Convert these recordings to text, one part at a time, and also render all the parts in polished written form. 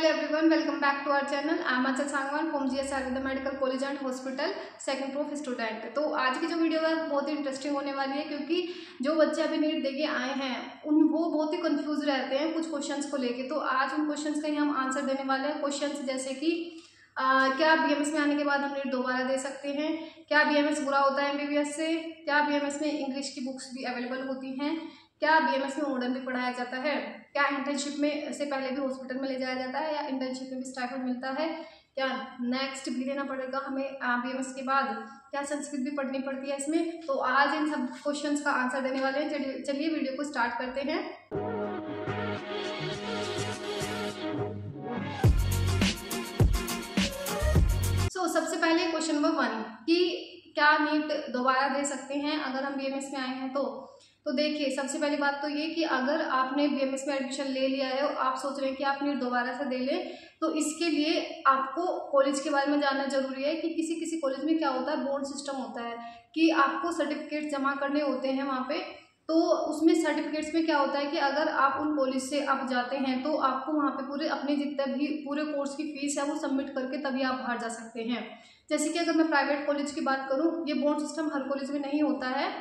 Hello everyone, welcome back to our channel. I am Achal Sangwan from GS Ayurveda Medical College and Hospital, second proof student. तो आज की जो video है बहुत ही interesting होने वाली है, क्योंकि जो बच्चे अभी नीट देके आए हैं वो बहुत ही कंफ्यूज रहते हैं कुछ क्वेश्चंस को लेके। तो आज उन क्वेश्चंस का ही हम आंसर देने वाले हैं। क्वेश्चंस जैसे कि क्या बीएमएस में आने के बाद हम नीट दोबारा दे सकते हैं, क्या बीएमएस बुरा होता है एमबीबीएस से, क्या बीएमएस में इंग्लिश की बुक्स भी अवेलेबल होती हैं, क्या बीएमएस में मॉडर्न भी पढ़ाया जाता है, क्या इंटर्नशिप में से पहले भी हॉस्पिटल में ले जाया जाता है या इंटर्नशिप में भी स्टाइपेंड मिलता है, क्या नेक्स्ट भी देना पड़ेगा हमें बीएमएस के बाद, क्या संस्कृत भी पढ़नी पड़ती है इसमें। तो आज इन सब क्वेश्चंस का आंसर देने वाले हैं। चलिए वीडियो को स्टार्ट करते हैं। सबसे पहले क्वेश्चन नंबर 1 कि क्या नीट दोबारा दे सकते हैं अगर हम बीएमएस में आए हैं तो देखिए, सबसे पहली बात तो ये कि अगर आपने बीएमएस में एडमिशन ले लिया है और आप सोच रहे हैं कि आप नीट दोबारा से दे लें, तो इसके लिए आपको कॉलेज के बारे में जानना जरूरी है कि किसी किसी कॉलेज में क्या होता है, बोर्ड सिस्टम होता है कि आपको सर्टिफिकेट जमा करने होते हैं वहाँ पे। तो उसमें सर्टिफिकेट्स में क्या होता है कि अगर आप उन कॉलेज से आप जाते हैं तो आपको वहाँ पे पूरे अपने जितने भी पूरे कोर्स की फीस है वो सबमिट करके तभी आप बाहर जा सकते हैं। जैसे कि अगर मैं प्राइवेट कॉलेज की बात करूँ, ये बोर्ड सिस्टम हर कॉलेज में नहीं होता है,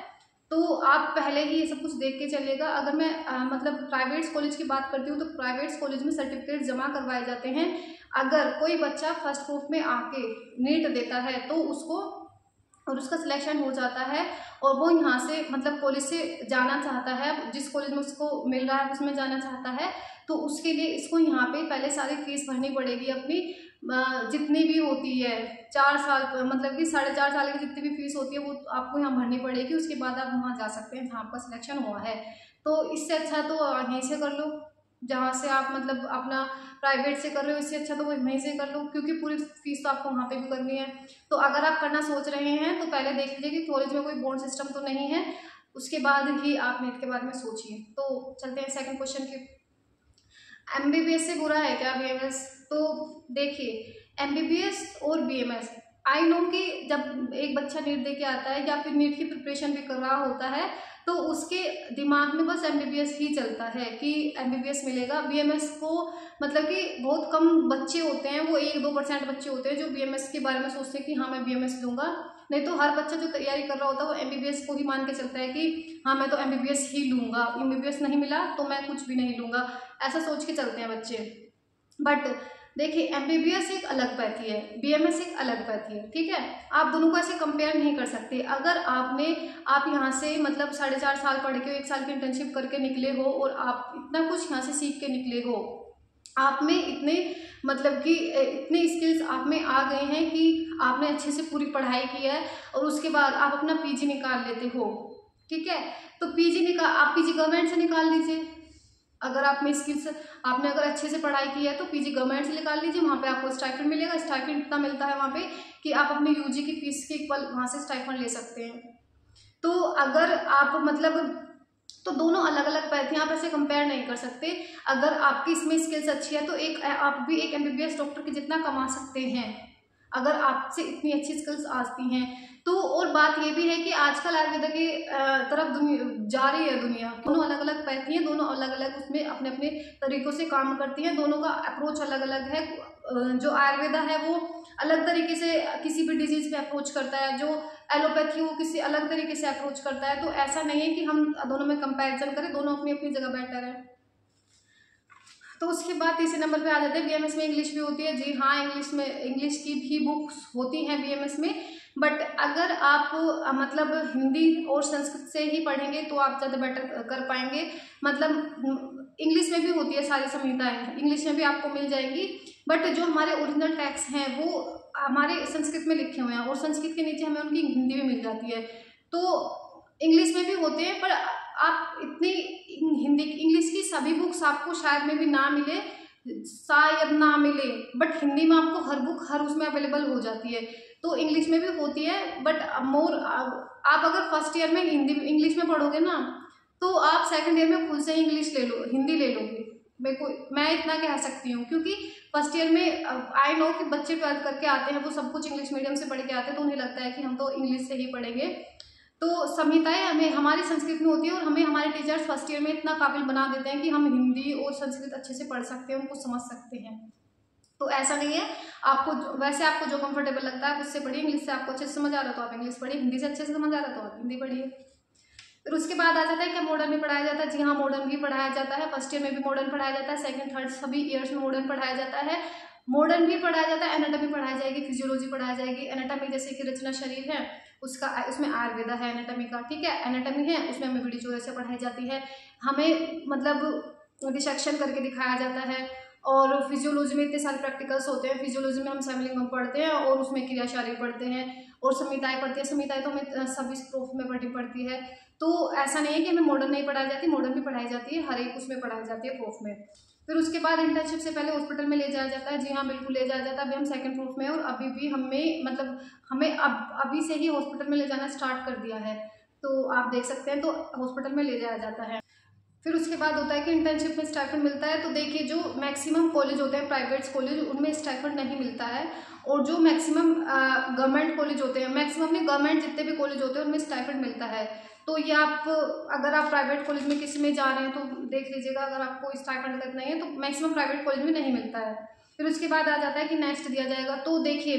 तो आप पहले ही ये सब कुछ देख के चलेगा। अगर मैं मतलब प्राइवेट कॉलेज की बात करती हूँ तो प्राइवेट कॉलेज में सर्टिफिकेट जमा करवाए जाते हैं। अगर कोई बच्चा फर्स्ट प्रूफ में आके नीट देता है तो उसका सिलेक्शन हो जाता है और वो यहाँ से मतलब कॉलेज से जाना चाहता है, जिस कॉलेज में उसको मिल रहा है उसमें जाना चाहता है, तो उसके लिए इसको यहाँ पे पहले सारी फीस भरनी पड़ेगी अपनी, जितनी भी होती है 4 साल मतलब कि 4.5 साल की जितनी भी फीस होती है वो आपको यहाँ भरनी पड़ेगी। उसके बाद आप वहाँ जा सकते हैं जहाँ आपका सिलेक्शन हुआ है। तो इससे अच्छा तो यहीं से कर लो, जहाँ से आप मतलब अपना प्राइवेट से कर रहे हो, इससे अच्छा तो वो वहीं से कर लो, क्योंकि पूरी फीस तो आपको वहाँ पे भी करनी है। तो अगर आप करना सोच रहे हैं तो पहले देख लीजिए कि कॉलेज में कोई बोर्ड सिस्टम तो नहीं है, उसके बाद ही आप नीट के बारे में सोचिए। तो चलते हैं सेकंड क्वेश्चन के। एमबीबीएस से बुरा है क्या बीएमएस? तो देखिए, एमबीबीएस और बीएमएस, आई नो कि जब एक बच्चा नीट दे के आता है या फिर नीट की प्रिपरेशन भी कर रहा होता है तो उसके दिमाग में बस एमबीबीएस ही चलता है कि एमबीबीएस मिलेगा। बीएमएस को मतलब कि बहुत कम बच्चे होते हैं, वो 1-2% बच्चे होते हैं जो बीएमएस के बारे में सोचते हैं कि हाँ मैं बीएमएस लूँगा। नहीं तो हर बच्चा जो तैयारी कर रहा होता है वो एमबीबीएस को ही मान के चलता है कि हाँ मैं तो एमबीबीएस ही लूँगा, एमबीबीएस नहीं मिला तो मैं कुछ भी नहीं लूँगा, ऐसा सोच के चलते हैं बच्चे। बट देखिए, एमबीबीएस एक अलग पैथी है, बीएमएस एक अलग पैथी है, ठीक है। आप दोनों को ऐसे कंपेयर नहीं कर सकते। अगर आप यहाँ से मतलब 4.5 साल पढ़ के 1 साल की इंटर्नशिप करके निकले हो और आप इतना कुछ यहाँ से सीख के निकले हो, आप में इतने मतलब कि इतने स्किल्स आप में आ गए हैं कि आपने अच्छे से पूरी पढ़ाई की है और उसके बाद आप अपना पीजी निकाल लेते हो, ठीक है। तो आप पीजी गवर्नमेंट से निकाल लीजिए। अगर आप में स्किल्स आपने अगर अच्छे से पढ़ाई की है तो पीजी गवर्नमेंट से निकाल लीजिए, वहाँ पे आपको स्टाइपेंड मिलेगा। स्टाइपेंड इतना मिलता है वहाँ पे कि आप अपने यूजी की फीस के इक्वल वहाँ से स्टाइपेंड ले सकते हैं। तो अगर आप मतलब तो दोनों अलग अलग पैथ हैं, आप ऐसे कंपेयर नहीं कर सकते। अगर आपकी इसमें स्किल्स अच्छी है तो आप भी एक एमबीबीएस डॉक्टर के जितना कमा सकते हैं अगर आपसे इतनी अच्छी स्किल्स आती हैं तो। और बात ये भी है कि आजकल आयुर्वेदा की तरफ जा रही है दुनिया। दोनों अलग अलग पैथी हैं, दोनों अलग अलग उसमें अपने अपने तरीकों से काम करती हैं, दोनों का अप्रोच अलग अलग है। जो आयुर्वेदा है वो अलग तरीके से किसी भी डिजीज पे अप्रोच करता है, जो एलोपैथी वो किसी अलग तरीके से अप्रोच करता है। तो ऐसा नहीं है कि हम दोनों में कंपैरिजन करें, दोनों अपनी अपनी जगह बेटर है। तो उसके बाद तीसरे नंबर पे आ जाते हैं, बीएमएस में इंग्लिश भी होती है। जी हाँ, इंग्लिश की भी बुक्स होती हैं बीएमएस में, बट अगर आप मतलब हिंदी और संस्कृत से ही पढ़ेंगे तो आप ज़्यादा बेटर कर पाएंगे। मतलब इंग्लिश में भी होती है सारी संहिताएं, इंग्लिश में भी आपको मिल जाएंगी, बट जो हमारे ओरिजिनल टेक्स्ट हैं वो हमारे संस्कृत में लिखे हुए हैं और संस्कृत के नीचे हमें उनकी हिंदी में मिल जाती है। तो इंग्लिश में भी होते हैं, पर आप इतनी इंग्लिश की सभी बुक्स आपको शायद में भी ना मिले, शायद ना मिले, बट हिंदी में आपको हर बुक हर उसमें अवेलेबल हो जाती है। तो इंग्लिश में भी होती है, बट मोर आप अगर फर्स्ट ईयर में इंग्लिश में पढ़ोगे ना तो आप सेकंड ईयर में खुद से इंग्लिश ले लो, हिंदी ले लोगे। मैं इतना कह सकती हूँ, क्योंकि फर्स्ट ईयर में आई नो कि बच्चे 12th करके आते हैं वो सब कुछ इंग्लिश मीडियम से पढ़ के आते हैं, तो उन्हें लगता है कि हम तो इंग्लिश से ही पढ़ेंगे। तो संहिताएं हमें हमारी संस्कृत में होती है और हमें हमारे टीचर्स फर्स्ट ईयर में इतना काबिल बना देते हैं कि हम हिंदी और संस्कृत अच्छे से पढ़ सकते हैं, उनको समझ सकते हैं। तो ऐसा नहीं है, आपको वैसे आपको जो कंफर्टेबल लगता है उससे पढ़िए। इंग्लिश से आपको अच्छे से समझ आ रहा है तो आप इंग्लिश पढ़िए, हिंदी से अच्छे से समझ आ रहा है तो आप हिंदी पढ़िए। फिर उसके बाद आ जाता है क्या मॉडर्न भी पढ़ाया जाता है? जी हाँ, मॉडर्न भी पढ़ाया जाता है। फर्स्ट ईयर में भी मॉडर्न पढ़ाया जाता है, सेकंड थर्ड सभी ईयर्स में मॉडर्न पढ़ाया जाता है। मॉडर्न भी पढ़ाया जाता है, एनाटॉमी पढ़ाई जाएगी, फिजियोलॉजी पढ़ाई जाएगी। एनाटॉमी जैसे कि रचना शरीर है उसका, उसमें आयुर्वेदा है एनाटॉमी का, ठीक है। एनाटॉमी है उसमें हमें वीडियो से पढ़ाई जाती है, हमें मतलब डिसेक्शन करके दिखाया जाता है। और फिजियोलॉजी में इतने सारे प्रैक्टिकल्स होते हैं। फिजियोलॉजी में हम सेमिलिंगम पढ़ते हैं और उसमें क्रिया शारीर पढ़ते हैं और संहिताएं पढ़ती है। संहिताएं तो हमें सभी प्रूफ में पढ़नी पड़ती है। तो ऐसा नहीं है कि हमें मॉडर्न नहीं पढ़ाई जाती, मॉडर्न भी पढ़ाई जाती है, हर एक उसमें पढ़ाई जाती है प्रूफ में। फिर उसके बाद इंटर्नशिप से पहले हॉस्पिटल में ले जाया जाता है। जी हाँ, बिल्कुल ले जाया जाता है। अभी हम सेकंड प्रूफ में और अभी भी हमें मतलब हमें अभी से ही हॉस्पिटल में ले जाना स्टार्ट कर दिया है, तो आप देख सकते हैं। तो हॉस्पिटल में ले जाया जाता है। फिर उसके बाद होता है कि इंटर्नशिप में स्टाइपेंड मिलता है। तो देखिए जो मैक्सिमम कॉलेज होते हैं प्राइवेट कॉलेज, उनमें स्टाइपेंड नहीं मिलता है। और जो मैक्सिमम गवर्नमेंट कॉलेज होते हैं, मैक्सिमम नहीं गवर्नमेंट जितने भी कॉलेज होते हैं उनमें स्टाइपेंड मिलता है। तो ये आप अगर आप प्राइवेट कॉलेज में किसी में जा रहे हैं तो देख लीजिएगा, अगर आपको स्टाइपेंड तक नहीं है तो मैक्सिमम प्राइवेट कॉलेज में नहीं मिलता है। फिर उसके बाद आ जाता है कि नेक्स्ट दिया जाएगा। तो देखिए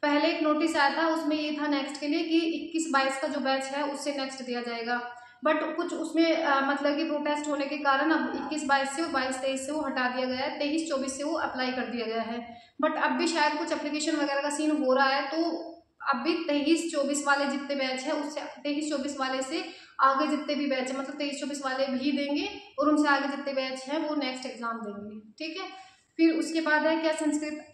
पहले एक नोटिस आया था, उसमें ये था नेक्स्ट के लिए कि 21-22 का जो बैच है उससे नेक्स्ट दिया जाएगा। बट कुछ उसमें मतलब कि प्रोटेस्ट होने के कारण अब 21-22 से और 22-23 से वो हटा दिया गया है, 23-24 से वो अप्लाई कर दिया गया है। बट अब भी शायद कुछ एप्लीकेशन वगैरह का सीन हो रहा है, तो अब भी 23-24 वाले जितने बैच है उससे 23-24 वाले से आगे जितने भी बैच है, मतलब 23-24 वाले भी देंगे और उनसे आगे जितने बैच हैं वो नेक्स्ट एग्जाम देंगे, ठीक है। फिर उसके बाद है क्या संस्कृत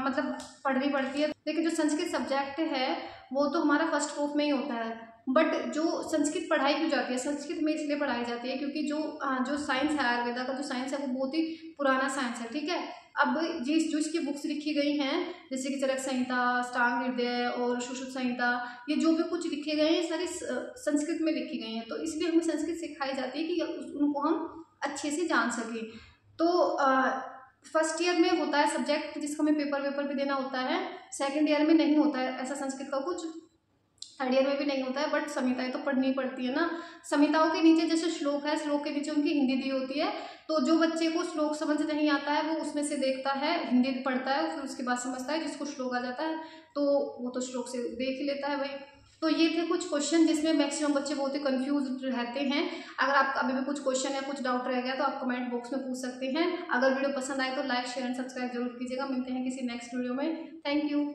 मतलब पढ़नी पड़ती है। देखिए जो संस्कृत सब्जेक्ट है वो तो हमारा फर्स्ट प्रूफ में ही होता है। बट जो संस्कृत पढ़ाई क्यों जाती है, संस्कृत में इसलिए पढ़ाई जाती है क्योंकि जो साइंस है, आयुर्वेदा का जो साइंस है वो बहुत ही पुराना साइंस है, ठीक है। अब जो इसकी बुक्स लिखी गई हैं जैसे कि चरक संहिता, अष्टांग हृदय और सुश्रुत संहिता, ये जो भी कुछ लिखे गए हैं सारे संस्कृत में लिखी गई हैं। तो इसलिए हमें संस्कृत सिखाई जाती है कि उनको हम अच्छे से जान सकें। तो फर्स्ट ईयर में होता है सब्जेक्ट जिसका हमें पेपर भी देना होता है। सेकेंड ईयर में नहीं होता है ऐसा संस्कृत का कुछ, थर्ड ईयर में भी नहीं होता है। बट संहिताएं तो पढ़नी पड़ती है ना। संहिताओं के नीचे जैसे श्लोक है, श्लोक के नीचे उनकी हिंदी दी होती है। तो जो बच्चे को श्लोक समझ नहीं आता है वो उसमें से देखता है, हिंदी पढ़ता है, फिर उसके बाद समझता है। जिसको श्लोक आ जाता है तो वो तो श्लोक से देख ही लेता है भाई। तो ये थे कुछ क्वेश्चन जिसमें मैक्सिमम बच्चे बहुत ही कंफ्यूज रहते हैं। अगर आपका अभी भी कुछ क्वेश्चन या कुछ डाउट रह गया तो आप कमेंट बॉक्स में पूछ सकते हैं। अगर वीडियो पसंद आए तो लाइक शेयर एंड सब्सक्राइब जरूर कीजिएगा। मिलते हैं किसी नेक्स्ट वीडियो में। Thank you.